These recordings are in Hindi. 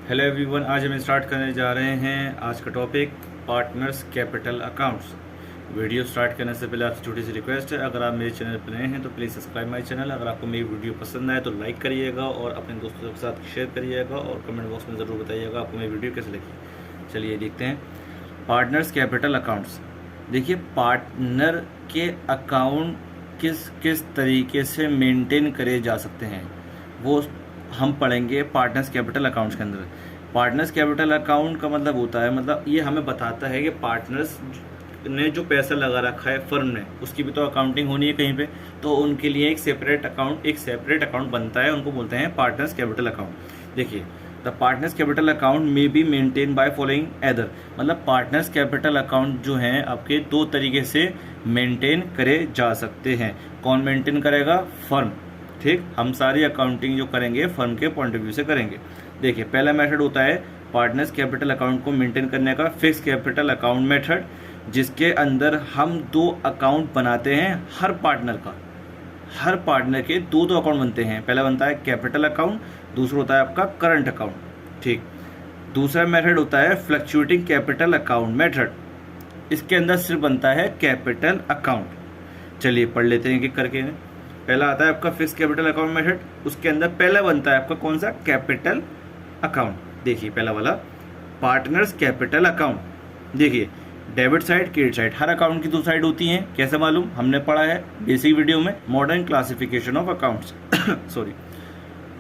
हेलो एवरीवन, आज हम स्टार्ट करने जा रहे हैं आज का topic partners capital accounts. Video start करने से पहले आपसे छोटी सी रिक्वेस्ट है, अगर आप मेरे चैनल पर नए हैं तो प्लीज़ सब्सक्राइब माय चैनल। अगर आपको मेरी वीडियो पसंद आए तो लाइक करिएगा और अपने दोस्तों के साथ शेयर करिएगा और कमेंट बॉक्स में ज़रूर बताइएगा आपको मेरी वीडियो कैसे लगी। चलिए देखते हैं पार्टनर्स कैपिटल अकाउंट्स। देखिए, पार्टनर के अकाउंट किस किस तरीके से मेंटेन करे जा सकते हैं वो हम पढ़ेंगे पार्टनर्स कैपिटल अकाउंट्स के अंदर। पार्टनर्स कैपिटल अकाउंट का मतलब होता है, मतलब ये हमें बताता है कि पार्टनर्स ने जो पैसा लगा रखा है फर्म ने, उसकी भी तो अकाउंटिंग होनी है कहीं पे, तो उनके लिए एक सेपरेट अकाउंट बनता है, उनको बोलते हैं पार्टनर्स कैपिटल अकाउंट। देखिए, the partners capital account may be maintain by following either, मतलब पार्टनर्स कैपिटल अकाउंट जो हैं आपके दो तरीके से मेंटेन करे जा सकते हैं। कौन मेंटेन करेगा? फर्म। ठीक, हम सारी अकाउंटिंग जो करेंगे फर्म के पॉइंट ऑफ व्यू से करेंगे। देखिए, पहला मेथड होता है पार्टनर्स कैपिटल अकाउंट को मेंटेन करने का फिक्स कैपिटल अकाउंट मेथड, जिसके अंदर हम दो अकाउंट बनाते हैं हर पार्टनर का। हर पार्टनर के दो दो अकाउंट बनते हैं। पहला बनता है कैपिटल अकाउंट, दूसरा होता है आपका करंट अकाउंट। ठीक, दूसरा मेथड होता है फ्लक्चुएटिंग कैपिटल अकाउंट मेथड, इसके अंदर सिर्फ बनता है कैपिटल अकाउंट। चलिए पढ़ लेते हैं कि करके। पहला आता है आपका फिक्स कैपिटल अकाउंट मेथड, उसके अंदर पहला बनता है आपका कौन सा? Capital account. देखिए पहला वाला पार्टनर्स कैपिटल अकाउंट। देखिए, डेबिट साइड क्रेडिट साइड, हर अकाउंट की दो साइड होती हैं। कैसे मालूम? हमने पढ़ा है बेसिक वीडियो में, modern classification of accounts sorry.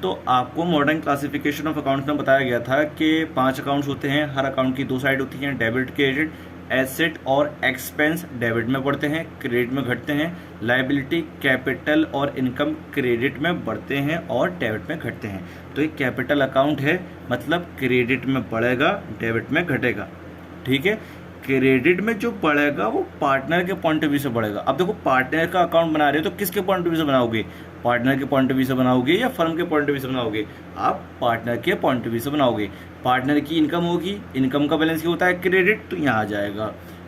तो आपको मॉडर्न क्लासिफिकेशन ऑफ अकाउंट्स में बताया गया था कि 5 अकाउंट्स होते हैं, हर अकाउंट की दो साइड होती हैं, डेबिट क्रेडिट। एसेट और एक्सपेंस डेबिट में बढ़ते हैं, क्रेडिट में घटते हैं। लायबिलिटी कैपिटल और इनकम क्रेडिट में बढ़ते हैं और डेबिट में घटते हैं। तो ये कैपिटल अकाउंट है, मतलब क्रेडिट में बढ़ेगा, डेबिट में घटेगा। ठीक है, क्रेडिट में जो बढ़ेगा वो पार्टनर के पॉइंट ऑफ व्यू से बढ़ेगा। अब देखो, पार्टनर का अकाउंट बना रहे हो तो किसके पॉइंट ऑफ व्यू से बनाओगे? पार्टनर के पॉइंट ऑफ व्यू से बनाओगे या फर्म के पॉइंट ऑफ व्यू से बनाओगे? आप पार्टनर के पॉइंट ऑफ व्यू से बनाओगे। पार्टनर की इनकम होगी, इनकम का बैलेंस क्या होता है? क्रेडिट, तो यहाँ आ जाएगा।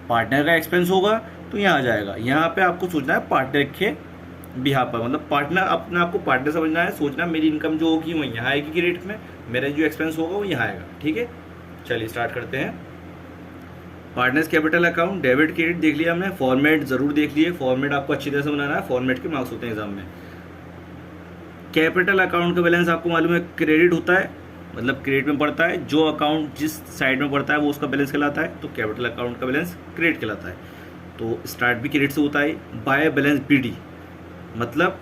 पार्टनर का एक्सपेंस होगा तो यहाँ आ जाएगा। यहाँ पे आपको सोचना है पार्टनर के बिहाफ पर, मतलब पार्टनर, अपने आपको पार्टनर समझना है, सोचना मेरी इनकम जो होगी वो यहाँ आएगी क्रेडिट में, मेरा जो एक्सपेंस होगा वो यहाँ आएगा। ठीक है, चलिए स्टार्ट करते हैं। Partners capital account, debit credit देख लिया हमने। फॉर्मेट जरूर देख लिए, फॉर्मेट आपको अच्छी तरह से बनाना है, फॉर्मेट के मार्क्स होते हैं एग्जाम में। कैपिटल अकाउंट का बैलेंस आपको मालूम है क्रेडिट होता है, मतलब क्रेडिट में पड़ता है। जो अकाउंट जिस साइड में पड़ता है वो उसका बैलेंस कहलाता है, तो कैपिटल अकाउंट का बैलेंस क्रेडिट कहलाता है। तो स्टार्ट भी क्रेडिट से होता है। बाय बैलेंस बीडी, मतलब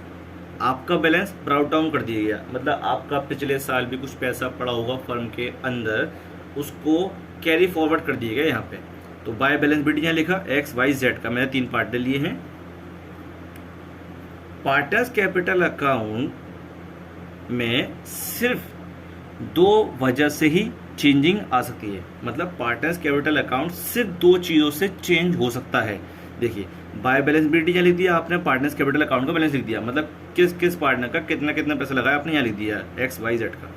आपका बैलेंस ब्राउट डाउन कर दिया गया, मतलब आपका पिछले साल भी कुछ पैसा पड़ा होगा फर्म के अंदर, उसको कैरी फॉरवर्ड कर दिया गया यहाँ पे। तो बाय बैलेंस बीडी यहाँ लिखा XYZ का, मैंने 3 पार्टनर लिए हैं। पार्टनर्स कैपिटल अकाउंट में सिर्फ 2 वजह से ही चेंजिंग आ सकती है, मतलब पार्टनर्स कैपिटल अकाउंट सिर्फ 2 चीज़ों से चेंज हो सकता है। देखिए, बाय बैलेंस बीडी यहाँ लिख दिया आपने, पार्टनर्स कैपिटल अकाउंट का बैलेंस लिख दिया, मतलब किस किस पार्टनर का कितना कितना पैसा लगाया आपने यहाँ लिख दिया XYZ का।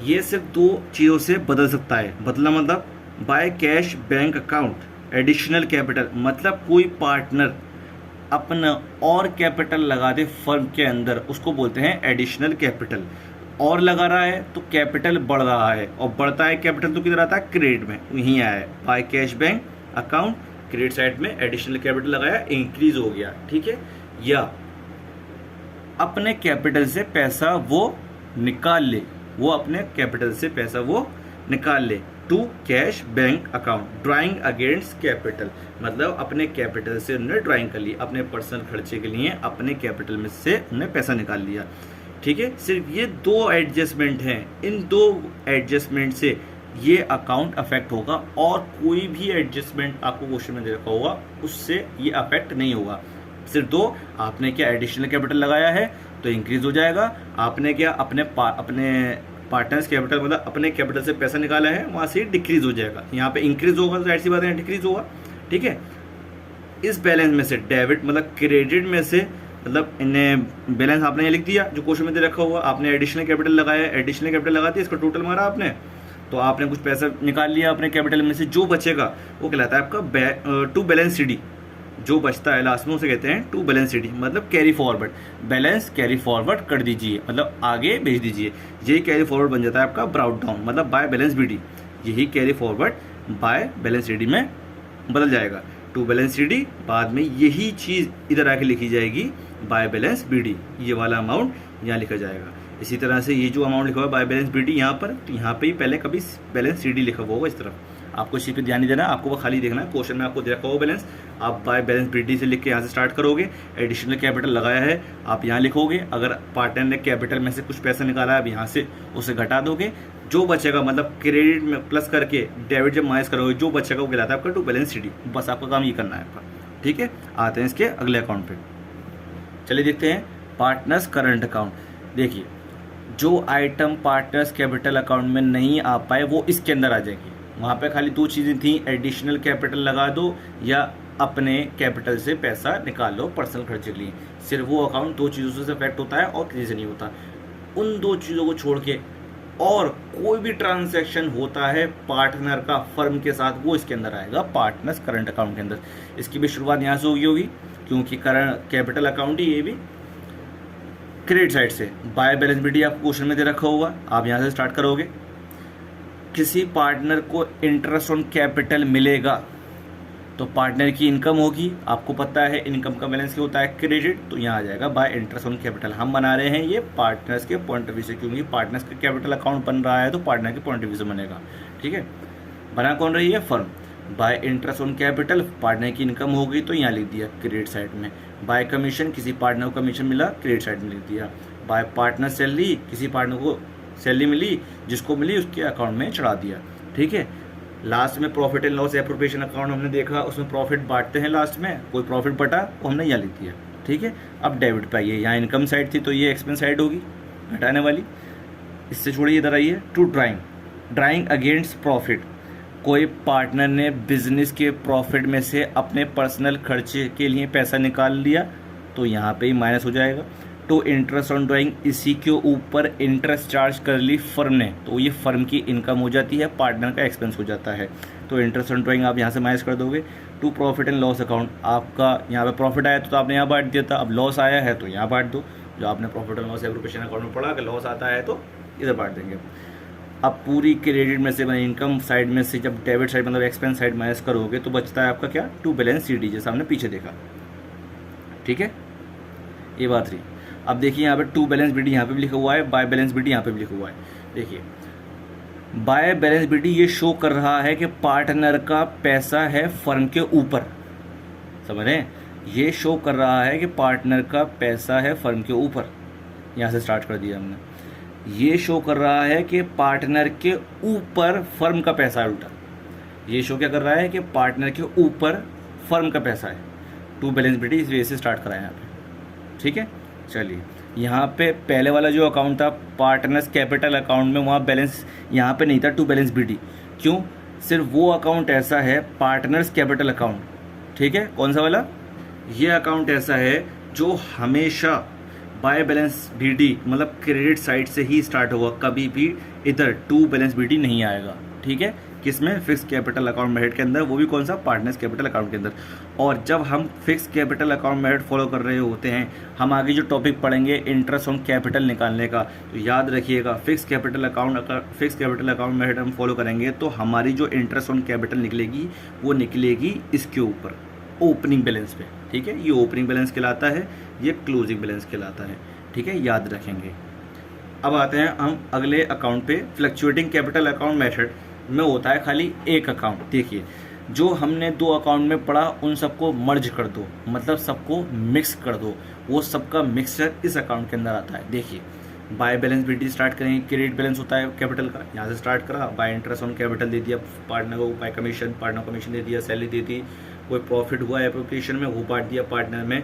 ये सिर्फ 2 चीज़ों से बदल सकता है। बदला मतलब by cash bank account additional capital, मतलब कोई पार्टनर अपना और कैपिटल लगा दे फर्म के अंदर, उसको बोलते हैं एडिशनल कैपिटल। और लगा रहा है तो कैपिटल बढ़ रहा है, और बढ़ता है कैपिटल तो किधर आता है? क्रेडिट में, यहीं आया है by cash bank account, credit side में एडिशनल कैपिटल लगाया, इंक्रीज हो गया। ठीक है, या अपने कैपिटल से पैसा वो निकाल ले, वो अपने कैपिटल से पैसा वो निकाल ले। To cash bank account drawing against capital, मतलब अपने कैपिटल से उन्होंने ड्राइंग कर ली, अपने पर्सनल खर्चे के लिए अपने कैपिटल में से उन्होंने पैसा निकाल लिया। ठीक है, सिर्फ ये 2 एडजस्टमेंट हैं, इन 2 एडजस्टमेंट से ये अकाउंट अफेक्ट होगा, और कोई भी एडजस्टमेंट आपको क्वेश्चन में दे रखा होगा उससे ये अफेक्ट नहीं होगा। सिर्फ 2, आपने क्या एडिशनल कैपिटल लगाया है तो इंक्रीज हो जाएगा, आपने क्या अपने पार्टनर्स कैपिटल मतलब अपने कैपिटल से पैसा निकाला है वहाँ से डिक्रीज हो जाएगा। यहाँ पे इंक्रीज होगा तो जाहिर सी बात है डिक्रीज होगा। ठीक है, इस बैलेंस में से डेबिट मतलब क्रेडिट में से, मतलब इन्हें बैलेंस आपने ये लिख दिया जो क्वेश्चन में दे रखा हुआ, आपने एडिशनल कैपिटल लगाया, एडिशनल कैपिटल लगा दिया, इसका टोटल मारा आपने, तो आपने कुछ पैसा निकाल लिया अपने कैपिटल में से, जो बचेगा वो कहलाता है आपका टू बैलेंस CD, जो बचता है लास्ट में उसे कहते हैं टू बैलेंस डी, मतलब carry forward, balance carry forward कर दीजिए, मतलब आगे भेज दीजिए। यही कैरी फॉरवर्ड बन जाता है आपका ब्राउट डाउन, मतलब बाय बैलेंस बी डी, यही carry forward by balance D में बदल जाएगा। टू बैलेंस डी, बाद में यही चीज़ इधर आके लिखी जाएगी बाय बैलेंस बी डी, ये वाला अमाउंट यहाँ लिखा जाएगा। इसी तरह से ये जो अमाउंट लिखा हुआ है बाय बैलेंस बी डी यहाँ पर, तो यहाँ पे ही पहले कभी बैलेंस सी डी लिखा हुआ होगा इस तरफ, आपको इसी पे ध्यान नहीं देना, आपको वो खाली देखना है। क्वेश्चन में आपको दे रखा होगा बैलेंस, आप बाय बैलेंस बी डी से लिख के यहाँ से स्टार्ट करोगे। एडिशनल कैपिटल लगाया है आप यहाँ लिखोगे, अगर पार्टनर ने कैपिटल में से कुछ पैसा निकाला है आप यहाँ से उसे घटा दोगे, जो बचेगा मतलब क्रेडिट में प्लस करके डेबिट जब माइनस करोगे जो बचेगा वो कहलाता है आपका टू बैलेंस सी डी। बस आपका काम ये करना है आपका, ठीक है। आते हैं इसके अगले अकाउंट पे, चलिए देखते हैं पार्टनर्स करंट अकाउंट। देखिए जो आइटम पार्टनर्स कैपिटल अकाउंट में नहीं आ पाए वो इसके अंदर आ जाएगी। वहाँ पे खाली दो चीज़ें थी, एडिशनल कैपिटल लगा दो या अपने कैपिटल से पैसा निकाल लो पर्सनल खर्चे के लिए। सिर्फ वो अकाउंट दो चीज़ों से अफेक्ट होता है और किसी से नहीं होता। उन दो चीज़ों को छोड़ के और कोई भी ट्रांजैक्शन होता है पार्टनर का फर्म के साथ, वो इसके अंदर आएगा पार्टनर्स करंट अकाउंट के अंदर। इसकी भी शुरुआत यहाँ से होगी क्योंकि करंट कैपिटल अकाउंट ही ये भी क्रेडिट साइड से। बाय बैलेंस बी डी आपको क्वेश्चन में दे रखा होगा, आप यहाँ से स्टार्ट करोगे। किसी पार्टनर को इंटरेस्ट ऑन कैपिटल मिलेगा तो पार्टनर की इनकम होगी, आपको पता है इनकम का बैलेंस क्या होता है क्रेडिट, तो यहाँ आ जाएगा बाय इंटरेस्ट ऑन कैपिटल। हम बना रहे हैं ये पार्टनर्स के पॉइंट ऑफ व्यू से, क्योंकि पार्टनर्स का कैपिटल अकाउंट बन रहा है तो पार्टनर के पॉइंट ऑफ व्यू से बनेगा, ठीक है। बना कौन रही है, firm. Bye interest on capital partner की इनकम हो गई तो यहाँ लिख दिया क्रेडिट साइड में। बाय कमीशन किसी पार्टनर को कमीशन मिला क्रेडिट साइड में लिख दिया। बाय पार्टनर सैलरी किसी पार्टनर को सैलरी मिली, जिसको मिली उसके अकाउंट में चढ़ा दिया, ठीक है। लास्ट में profit and loss appropriation account हमने देखा, उसमें प्रॉफिट बांटते हैं लास्ट में, कोई प्रॉफिट बटा वो हमने यहाँ लिख दिया, ठीक है। अब डेबिट पे आइए, यहाँ इनकम साइड थी तो ये एक्सपेंस साइड होगी घटाने वाली। इससे छोड़िए इधर आइए, टू ड्राइंग अगेंस्ट प्रॉफिट। कोई पार्टनर ने बिजनेस के प्रॉफिट में से अपने पर्सनल खर्चे के लिए पैसा निकाल लिया तो यहाँ पे ही माइनस हो जाएगा। टू इंटरेस्ट ऑन ड्राइंग, इसी के ऊपर इंटरेस्ट चार्ज कर ली फर्म ने तो ये फर्म की इनकम हो जाती है, पार्टनर का एक्सपेंस हो जाता है, तो इंटरेस्ट ऑन ड्राइंग आप यहाँ से माइनस कर दोगे। To profit and loss account, आपका यहाँ पे प्रॉफिट आया तो आपने यहाँ बांट दिया था, अब लॉस आया है तो यहाँ बांट दो। जो आपने profit and loss appropriation account में पढ़ा कि लॉस आता है तो इधर बांट देंगे। अब पूरी क्रेडिट में से इनकम साइड में से जब डेबिट साइड मतलब एक्सपेंस साइड माइनस करोगे तो बचता है आपका क्या, टू बैलेंस सी डी, जैसा हमने पीछे देखा, ठीक है। ये बात रही। अब देखिए यहाँ पे टू बैलेंस बी डी यहाँ पे भी लिखा हुआ है, बाय बैलेंस बी डी यहाँ पे भी लिखा हुआ है। देखिए बाय बैलेंस बी डी ये शो कर रहा है कि पार्टनर का पैसा है फर्म के ऊपर, समझ रहे हैं, ये शो कर रहा है कि पार्टनर का पैसा है फर्म के ऊपर, यहाँ से स्टार्ट कर दिया हमने। ये शो कर रहा है कि पार्टनर के ऊपर फर्म का पैसा है, उल्टा ये शो क्या कर रहा है कि पार्टनर के ऊपर फर्म का पैसा है। टू बैलेंस बी डी इस वजह से स्टार्ट कराया यहाँ पे, ठीक है। चलिए यहाँ पे पहले वाला जो अकाउंट था पार्टनर्स कैपिटल अकाउंट में, वहाँ बैलेंस यहाँ पे नहीं था टू बैलेंस बी डी, क्यों, सिर्फ वो अकाउंट ऐसा है पार्टनर्स कैपिटल अकाउंट, ठीक है। कौन सा वाला, ये अकाउंट ऐसा है जो हमेशा बाय बैलेंस बी डी मतलब क्रेडिट साइड से ही स्टार्ट होगा, कभी भी इधर टू बैलेंस बी डी नहीं आएगा, ठीक है। किसमें, फिक्स कैपिटल अकाउंट मेथड के अंदर, वो भी कौन सा, पार्टनर्स कैपिटल अकाउंट के अंदर। और जब हम fix capital account method follow कर रहे होते हैं, हम आगे जो टॉपिक पढ़ेंगे इंटरेस्ट ऑन कैपिटल निकालने का, तो याद रखिएगा फिक्स कैपिटल अकाउंट मेथड हम फॉलो करेंगे तो हमारी जो इंटरेस्ट ऑन कैपिटल निकलेगी वो निकलेगी इसके ऊपर, ओपनिंग बैलेंस पे, ठीक है। ये ओपनिंग बैलेंस कहलाता है, ये क्लोजिंग बैलेंस कहलाता है, ठीक है, याद रखेंगे। अब आते हैं हम अगले अकाउंट पे। फ्लक्चुएटिंग कैपिटल अकाउंट मेथड में होता है खाली एक अकाउंट। देखिए जो हमने दो अकाउंट में पढ़ा उन सबको मर्ज कर दो, मतलब सबको मिक्स कर दो, वो सबका मिक्सचर इस अकाउंट के अंदर आता है। देखिए by balance B D start करेंगे, क्रेडिट बैलेंस होता है कैपिटल का, यहाँ से स्टार्ट करा, बाय इंटरेस्ट ऑन कैपिटल दे दिया पार्टनर को, बाय कमीशन पार्टनर कमीशन दे दिया, सैलरी दे दी, कोई प्रॉफिट हुआ एप्रोप्रिएशन में वो बांट दिया पार्टनर में।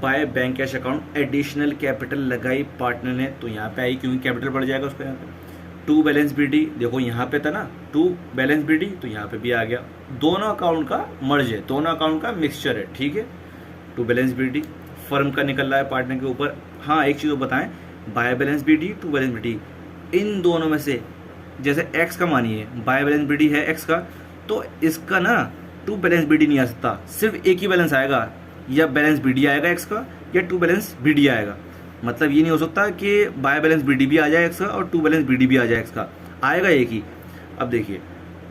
By bank cash account additional capital लगाई पार्टनर ने तो यहाँ पे आई, क्योंकि कैपिटल बढ़ जाएगा उसको यहाँ पे। टू बैलेंस बी डी, देखो यहाँ पे था ना टू बैलेंस बी डी तो यहाँ पे भी आ गया, दोनों अकाउंट का मर्ज है, दोनों अकाउंट का मिक्सचर है, ठीक है। To balance B D firm का निकल रहा है पार्टनर के ऊपर। हाँ एक चीज़ बताएं, by balance B D to balance B D इन दोनों में से जैसे एक्स का मानिए बाय बैलेंस बी डी है एक्स का, तो इसका ना टू बैलेंस बी डी नहीं आ सकता, सिर्फ एक ही बैलेंस आएगा, या बैलेंस BD आएगा एक्स का या टू बैलेंस BD आएगा। मतलब ये नहीं हो सकता कि बाय बैलेंस BD भी आ जाए एक्स का और टू बैलेंस BD भी आ जाए एक्स का, आएगा एक ही। अब देखिए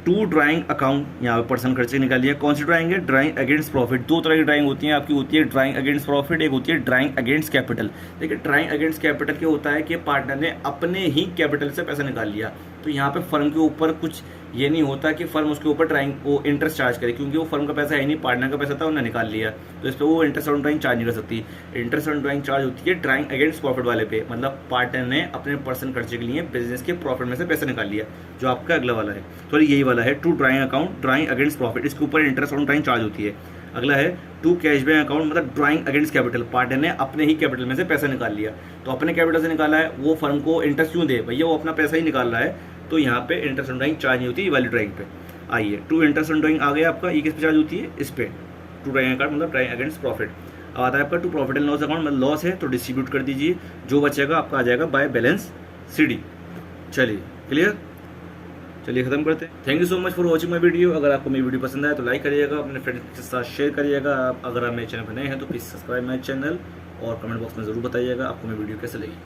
टू ड्राइंग अकाउंट, यहाँ पे पर्सन खर्चे निकालिए। कौन सी ड्राइंग है? Drawing against profit. दो तरह की ड्राइंग होती है आपकी, होती है ड्राइंग अगेंस्ट प्रॉफिट, एक होती है ड्राइंग अगेंस्ट कैपिटल। देखिए ड्राइंग अगेंस्ट कैपिटल क्या होता है कि पार्टनर ने अपने ही कैपिटल से पैसा निकाल लिया, तो यहाँ पे फर्म के ऊपर कुछ ये नहीं होता कि फर्म उसके ऊपर ड्राइंग वो इंटरेस्ट चार्ज करे, क्योंकि वो फर्म का पैसा है नहीं, पार्टनर का पैसा था, उन्होंने निकाल लिया, तो इस पर वो इंटरेस्ट ऑन ड्राइंग चार्ज नहीं कर सकती। इंटरेस्ट ऑन ड्राइंग चार्ज होती है ड्राइंग अगेंस्ट प्रॉफिट वाले पे, मतलब पार्टनर ने अपने पर्सन खर्चे के लिए बिजनेस के प्रॉफिट में से पैसा निकाल लिया, जो आपका अगला वाला है। सॉरी यही वाला है to drawing account, drawing against profit, इसके ऊपर इंटरेस्ट ऑन ड्राइंग चार्ज होती है। अगला है टू कैश बैंक अकाउंट, मतलब ड्राइंग अगेंस्ट कैपिटल, पार्टनर ने अपने ही कैपिटल में से पैसा निकाल लिया, तो अपने कैपिटल से निकाला है, वो फर्म को इंटरेस्ट क्यों दे भैया, वो अपना पैसा ही निकाल रहा है, तो यहाँ पे इंटरेस्ट ऑन ड्राइंग चार्ज नहीं होती वाली ड्राइंग पे। आइए टू इंटरेस्ट ऑन ड्राइंग आ गया आपका, ये किस पे चार्ज होती है? इस पे टू ड्राइंग अकाउंट मतलब ड्राइंग अगेंस्ट प्रॉफिट। अब आता है आपका to profit and loss account, मतलब लॉस है तो डिस्ट्रीब्यूट कर दीजिए, जो बचेगा आपका आ जाएगा बाय बैलेंस CD। चलिए क्लियर, चलिए खत्म करते हैं। Thank you so much for watching my video. अगर आपको मेरी वीडियो पसंद आए तो लाइक करिएगा, अपने फ्रेंड्स के साथ शेयर करिएगा। अगर आप मेरे चैनल पर नए हैं तो प्लीज़ सब्सक्राइब माय चैनल और कमेंट बॉक्स में ज़रूर बताइएगा आपको मेरी वीडियो कैसे लगी।